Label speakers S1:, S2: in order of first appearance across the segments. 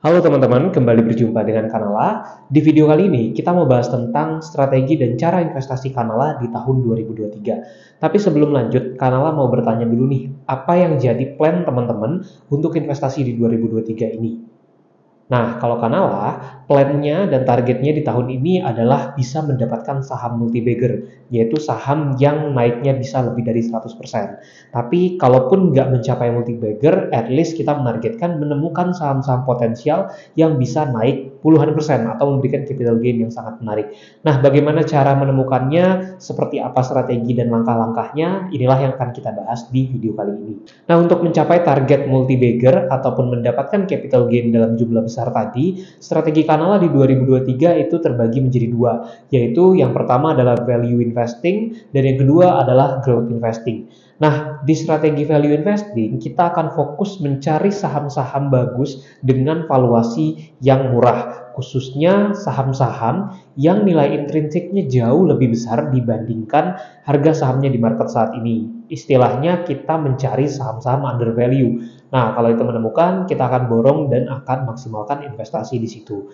S1: Halo teman-teman, kembali berjumpa dengan Kanala. Di video kali ini kita mau bahas tentang strategi dan cara investasi Kanala di tahun 2023. Tapi sebelum lanjut, Kanala mau bertanya dulu nih, apa yang jadi plan teman-teman untuk investasi di 2023 ini? Nah, kalau Kanala, plannya dan targetnya di tahun ini adalah bisa mendapatkan saham multi-bagger, yaitu saham yang naiknya bisa lebih dari 100%. Tapi kalaupun nggak mencapai multi-bagger, at least kita menargetkan menemukan saham-saham potensial yang bisa naik puluhan persen atau memberikan capital gain yang sangat menarik. Nah, bagaimana cara menemukannya, seperti apa strategi dan langkah-langkahnya, inilah yang akan kita bahas di video kali ini. Nah, untuk mencapai target multi-bagger ataupun mendapatkan capital gain dalam jumlah besar tadi, strategi Kanala di 2023 itu terbagi menjadi dua, yaitu yang pertama adalah value investing dan yang kedua adalah growth investing. Nah, di strategi value investing, kita akan fokus mencari saham-saham bagus dengan valuasi yang murah, khususnya saham-saham yang nilai intrinsiknya jauh lebih besar dibandingkan harga sahamnya di market saat ini. Istilahnya kita mencari saham-saham under value. Nah, kalau itu menemukan, kita akan borong dan akan maksimalkan investasi di situ.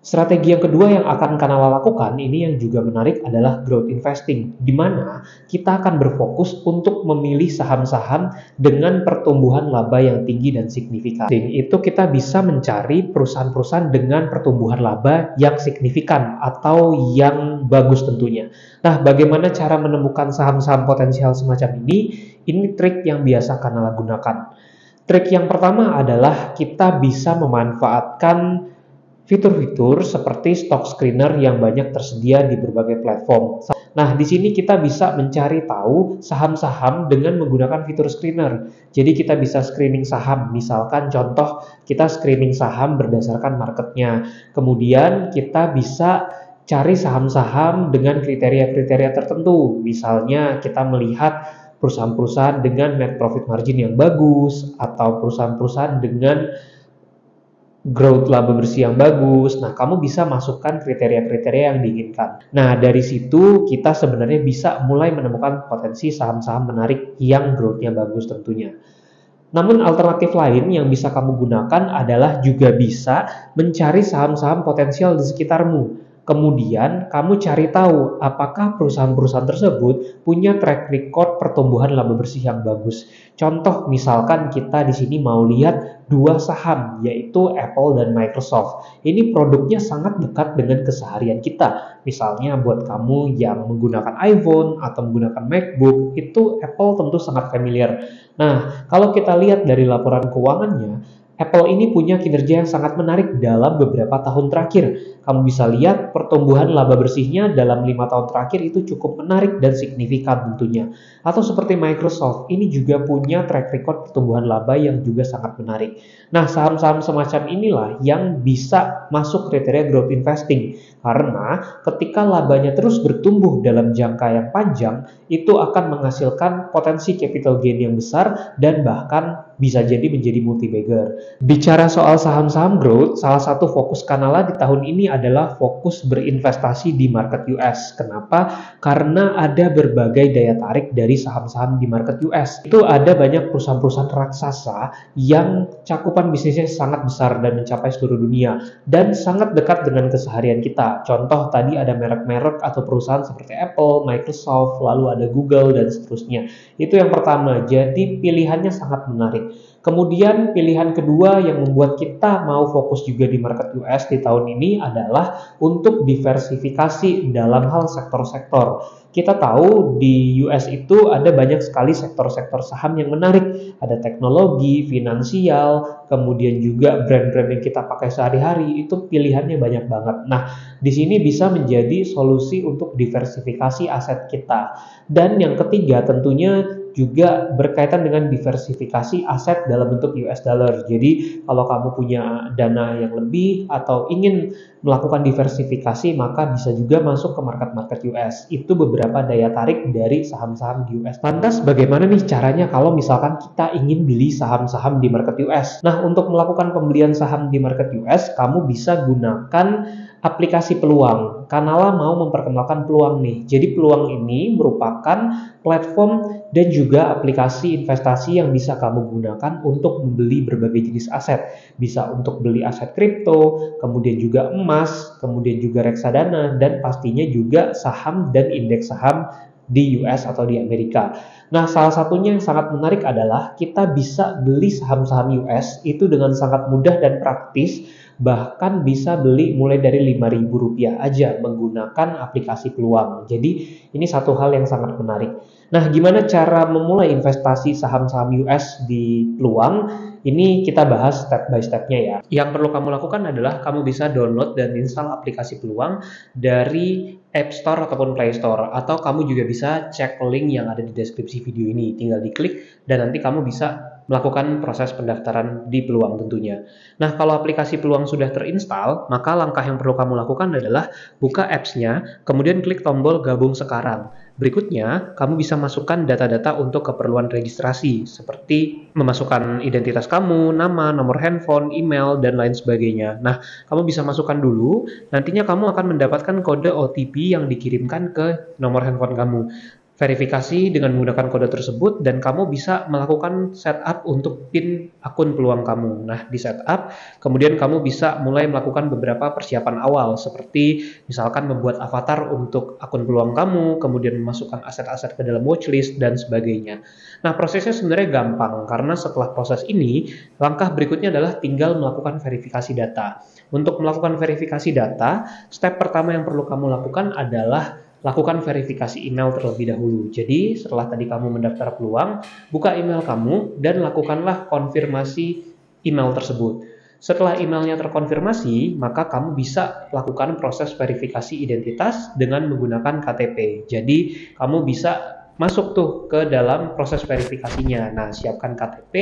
S1: Strategi yang kedua yang akan Kanala lakukan, ini yang juga menarik adalah growth investing, di mana kita akan berfokus untuk memilih saham-saham dengan pertumbuhan laba yang tinggi dan signifikan. Itu kita bisa mencari perusahaan-perusahaan dengan pertumbuhan laba yang signifikan atau yang bagus tentunya. Nah, bagaimana cara menemukan saham-saham potensial semacam ini? Ini trik yang biasa Kanala gunakan. Trik yang pertama adalah kita bisa memanfaatkan fitur-fitur seperti stock screener yang banyak tersedia di berbagai platform. Nah, di sini kita bisa mencari tahu saham-saham dengan menggunakan fitur screener. Jadi kita bisa screening saham, misalkan contoh kita screening saham berdasarkan marketnya. Kemudian kita bisa cari saham-saham dengan kriteria-kriteria tertentu. Misalnya kita melihat perusahaan-perusahaan dengan net profit margin yang bagus atau perusahaan-perusahaan dengan growth laba bersih yang bagus. Nah, kamu bisa masukkan kriteria-kriteria yang diinginkan. Nah, dari situ kita sebenarnya bisa mulai menemukan potensi saham-saham menarik yang growth-nya bagus tentunya. Namun alternatif lain yang bisa kamu gunakan adalah juga bisa mencari saham-saham potensial di sekitarmu. Kemudian kamu cari tahu apakah perusahaan-perusahaan tersebut punya track record pertumbuhan laba bersih yang bagus. Contoh misalkan kita di sini mau lihat dua saham yaitu Apple dan Microsoft. Ini produknya sangat dekat dengan keseharian kita. Misalnya buat kamu yang menggunakan iPhone atau menggunakan MacBook, itu Apple tentu sangat familiar. Nah, kalau kita lihat dari laporan keuangannya, Apple ini punya kinerja yang sangat menarik dalam beberapa tahun terakhir. Kamu bisa lihat pertumbuhan laba bersihnya dalam 5 tahun terakhir itu cukup menarik dan signifikan tentunya. Atau seperti Microsoft, ini juga punya track record pertumbuhan laba yang juga sangat menarik. Nah, saham-saham semacam inilah yang bisa masuk kriteria growth investing. Karena ketika labanya terus bertumbuh dalam jangka yang panjang, itu akan menghasilkan potensi capital gain yang besar dan bahkan bisa jadi menjadi multi-bagger. Bicara soal saham-saham growth, salah satu fokus Kanala di tahun ini adalah fokus berinvestasi di market US. Kenapa? Karena ada berbagai daya tarik dari saham-saham di market US. Itu ada banyak perusahaan-perusahaan raksasa yang cakupan bisnisnya sangat besar dan mencapai seluruh dunia dan sangat dekat dengan keseharian kita. Contoh tadi ada merek-merek atau perusahaan seperti Apple, Microsoft, lalu ada Google dan seterusnya. Itu yang pertama. Jadi pilihannya sangat menarik. Kemudian pilihan kedua yang membuat kita mau fokus juga di market US di tahun ini adalah untuk diversifikasi dalam hal sektor-sektor. Kita tahu di US itu ada banyak sekali sektor-sektor saham yang menarik. Ada teknologi, finansial, kemudian juga brand-brand yang kita pakai sehari-hari, itu pilihannya banyak banget. Nah, di sini bisa menjadi solusi untuk diversifikasi aset kita. Dan yang ketiga tentunya juga berkaitan dengan diversifikasi aset dalam bentuk US dollar. Jadi kalau kamu punya dana yang lebih atau ingin melakukan diversifikasi, maka bisa juga masuk ke market-market US. Itu beberapa daya tarik dari saham-saham di US. Lantas bagaimana nih caranya kalau misalkan kita ingin beli saham-saham di market US? Nah, Nah, untuk melakukan pembelian saham di market US, kamu bisa gunakan aplikasi peluang. Kanala mau memperkenalkan peluang nih. Jadi peluang ini merupakan platform dan juga aplikasi investasi yang bisa kamu gunakan untuk membeli berbagai jenis aset. Bisa untuk beli aset kripto, kemudian juga emas, kemudian juga reksadana, dan pastinya juga saham dan indeks saham di US atau di Amerika. Nah, salah satunya yang sangat menarik adalah kita bisa beli saham-saham US itu dengan sangat mudah dan praktis, bahkan bisa beli mulai dari Rp5.000 aja menggunakan aplikasi peluang. Jadi, ini satu hal yang sangat menarik. Nah, gimana cara memulai investasi saham-saham US di peluang? Ini kita bahas step by step-nya ya. Yang perlu kamu lakukan adalah kamu bisa download dan install aplikasi peluang dari App Store ataupun Play Store, atau kamu juga bisa cek link yang ada di deskripsi video ini. Tinggal diklik dan nanti kamu bisa melakukan proses pendaftaran di peluang tentunya. Nah, kalau aplikasi peluang sudah terinstall, maka langkah yang perlu kamu lakukan adalah buka apps-nya, kemudian klik tombol gabung sekarang. Berikutnya, kamu bisa masukkan data-data untuk keperluan registrasi, seperti memasukkan identitas kamu, nama, nomor handphone, email, dan lain sebagainya. Nah, kamu bisa masukkan dulu, nantinya kamu akan mendapatkan kode OTP yang dikirimkan ke nomor handphone kamu. Verifikasi dengan menggunakan kode tersebut dan kamu bisa melakukan setup untuk PIN akun peluang kamu. Nah, di setup, kemudian kamu bisa mulai melakukan beberapa persiapan awal seperti misalkan membuat avatar untuk akun peluang kamu, kemudian memasukkan aset-aset ke dalam watchlist dan sebagainya. Nah, prosesnya sebenarnya gampang karena setelah proses ini, langkah berikutnya adalah tinggal melakukan verifikasi data. Untuk melakukan verifikasi data, step pertama yang perlu kamu lakukan adalah lakukan verifikasi email terlebih dahulu. Jadi, setelah tadi kamu mendaftar peluang, buka email kamu dan lakukanlah konfirmasi email tersebut. Setelah emailnya terkonfirmasi, maka kamu bisa lakukan proses verifikasi identitas dengan menggunakan KTP. Jadi, kamu bisa masuk tuh ke dalam proses verifikasinya. Nah, siapkan KTP,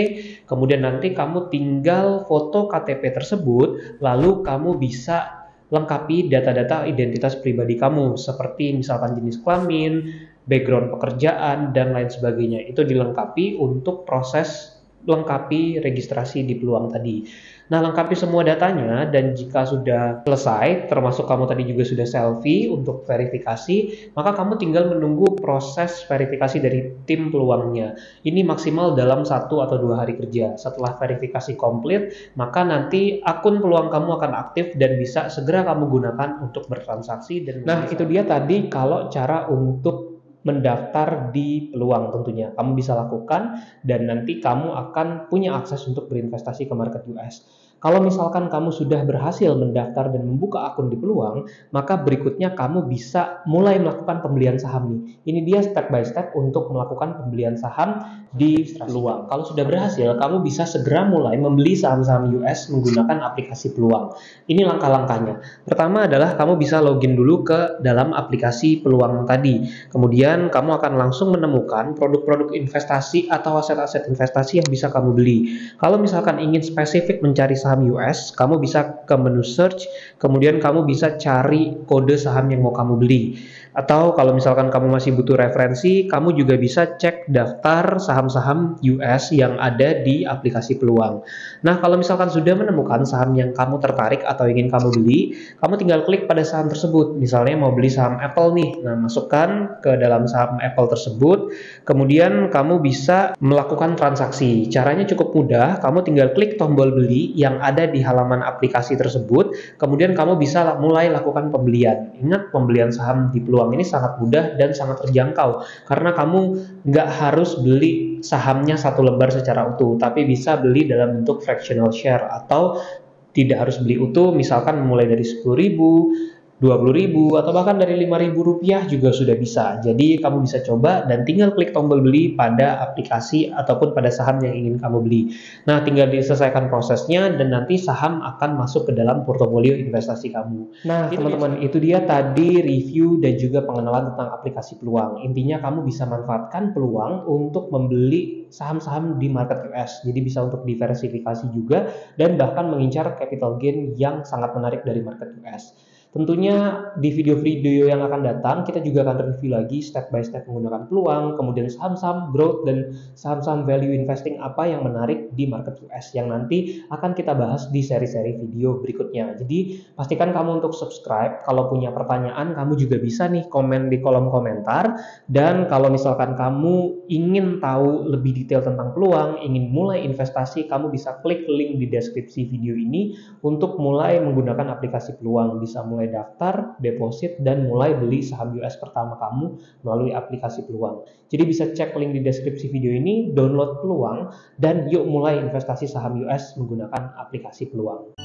S1: kemudian nanti kamu tinggal foto KTP tersebut, lalu kamu bisa lengkapi data-data identitas pribadi kamu, seperti misalkan jenis kelamin, background pekerjaan, dan lain sebagainya. Itu dilengkapi untuk proses lengkapi registrasi di peluang tadi. Nah, lengkapi semua datanya dan jika sudah selesai, termasuk kamu tadi juga sudah selfie untuk verifikasi, maka kamu tinggal menunggu proses verifikasi dari tim peluangnya. Ini maksimal dalam 1 atau 2 hari kerja. Setelah verifikasi komplit, maka nanti akun peluang kamu akan aktif dan bisa segera kamu gunakan untuk bertransaksi. Nah, itu dia tadi kalau cara untuk mendaftar di peluang tentunya. Kamu bisa lakukan dan nanti kamu akan punya akses untuk berinvestasi ke market US. Kalau misalkan kamu sudah berhasil mendaftar dan membuka akun di peluang, maka berikutnya kamu bisa mulai melakukan pembelian saham nih. Ini dia step by step untuk melakukan pembelian saham di peluang. Kalau sudah berhasil, kamu bisa segera mulai membeli saham-saham US menggunakan aplikasi peluang. Ini langkah-langkahnya. Pertama adalah kamu bisa login dulu ke dalam aplikasi peluang tadi. Kemudian kamu akan langsung menemukan produk-produk investasi atau aset-aset investasi yang bisa kamu beli. Kalau misalkan ingin spesifik mencari saham US, kamu bisa ke menu search, kemudian kamu bisa cari kode saham yang mau kamu beli. Atau kalau misalkan kamu masih butuh referensi, kamu juga bisa cek daftar saham-saham US yang ada di aplikasi peluang. Nah, kalau misalkan sudah menemukan saham yang kamu tertarik atau ingin kamu beli, kamu tinggal klik pada saham tersebut. Misalnya mau beli saham Apple nih, nah masukkan ke dalam saham Apple tersebut, kemudian kamu bisa melakukan transaksi. Caranya cukup mudah, kamu tinggal klik tombol beli yang ada di halaman aplikasi tersebut, kemudian kamu bisa mulai lakukan pembelian. Ingat, pembelian saham di peluang ini sangat mudah dan sangat terjangkau karena kamu nggak harus beli sahamnya satu lembar secara utuh, tapi bisa beli dalam bentuk fractional share atau tidak harus beli utuh, misalkan mulai dari 10.000, 20.000 atau bahkan dari Rp5.000 juga sudah bisa. Jadi kamu bisa coba dan tinggal klik tombol beli pada aplikasi ataupun pada saham yang ingin kamu beli. Nah, tinggal diselesaikan prosesnya dan nanti saham akan masuk ke dalam portofolio investasi kamu. Nah, teman-teman, itu dia tadi review dan juga pengenalan tentang aplikasi peluang. Intinya kamu bisa manfaatkan peluang untuk membeli saham-saham di market US. Jadi bisa untuk diversifikasi juga dan bahkan mengincar capital gain yang sangat menarik dari market US. Tentunya di video-video yang akan datang kita juga akan review lagi step by step menggunakan peluang, kemudian saham-saham growth dan saham-saham value investing apa yang menarik di market US yang nanti akan kita bahas di seri-seri video berikutnya. Jadi pastikan kamu untuk subscribe. Kalau punya pertanyaan kamu juga bisa nih komen di kolom komentar, dan kalau misalkan kamu ingin tahu lebih detail tentang peluang, ingin mulai investasi, kamu bisa klik link di deskripsi video ini untuk mulai menggunakan aplikasi peluang, bisa mulai daftar, deposit, dan mulai beli saham US pertama kamu melalui aplikasi peluang. Jadi bisa cek link di deskripsi video ini, download peluang, dan yuk mulai investasi saham US menggunakan aplikasi peluang.